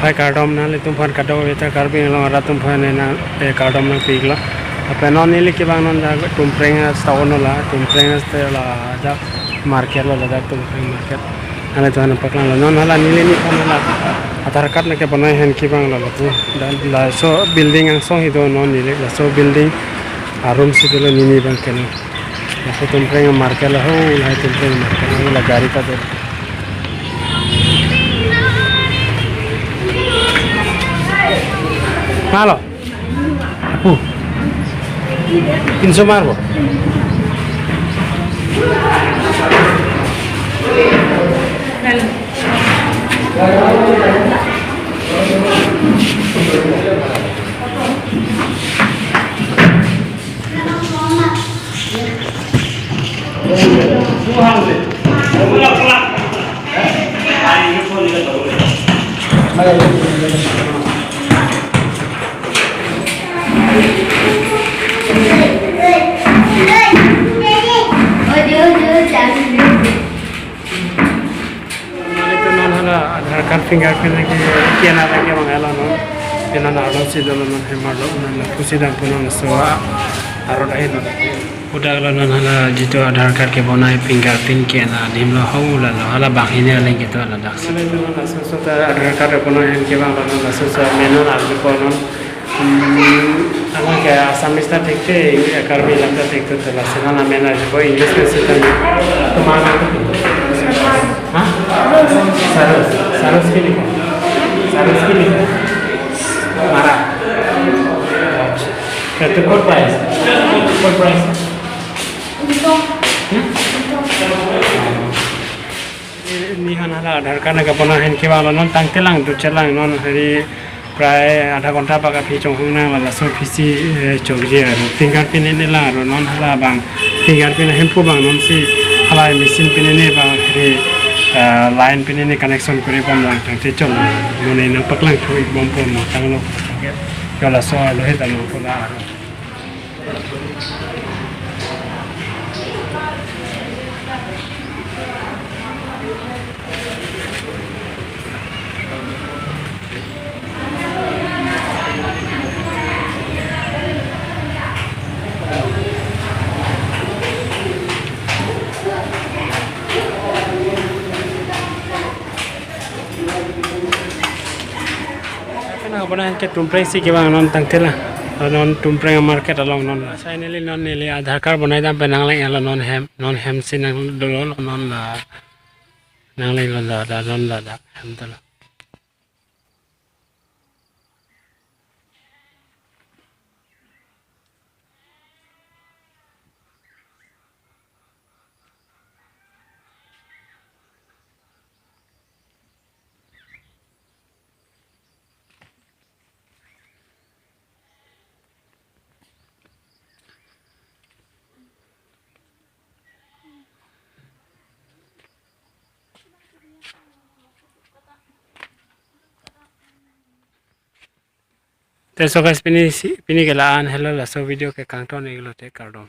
hai kardom na le tum phan kado eta karbing lo ra tum phan na e kardom na pigla apa non nili ke bang non da tum prenga stone la tum prenga ste la da market la da tum prenga market ana to na paklan la non hala nili ni phan la adhar card na ke banai hen ki bang la tu dan la so building ang song hido non nili la so building room si lo nini bang ke no la so tum prenga market la ho la tum prenga market la gari ka de Halo, aku, pinso marbo. Adhar card fingerprint ke kiana lagi mangala no ena na alo si dolo no hemalo na kusi dan puno no so aro dai no udah lo non hala jito adhar card ke bonai fingerprint kiana nimlo haula no hala bahine lagi gitu ala dak so no so so adhar card bonai ke bang no so so meno na ko no ama ke asamista dekte karbi lagta dekte to la sena na mena ko english ke sitan to mana हाँ सारस सारस के लिखो मारा अच्छा तो code price ini kan ada adhar card naga pernah hen ke bang non tang telang tu celang non hari prai आधा घंटा pakai pisong hong nang la so pisi chogje fingerprint ini lah non hala bang fingerprint hen pu bang non si hala mesin pin ini bang hari line pin ini connection kuri bom lang tang te chol mone na paklang thui bom pom ma tang lo kala so lo he ta lo ko la Kemudian ke tumpreng si kebang non tangtela non tumpreng market along non saya nili adhar card bonai dam penang leng ala non hem si nang dolo non la nang leng la non la da hem tala Terus guys, pini kelaan hello la so video ke kangton iglo te kardom.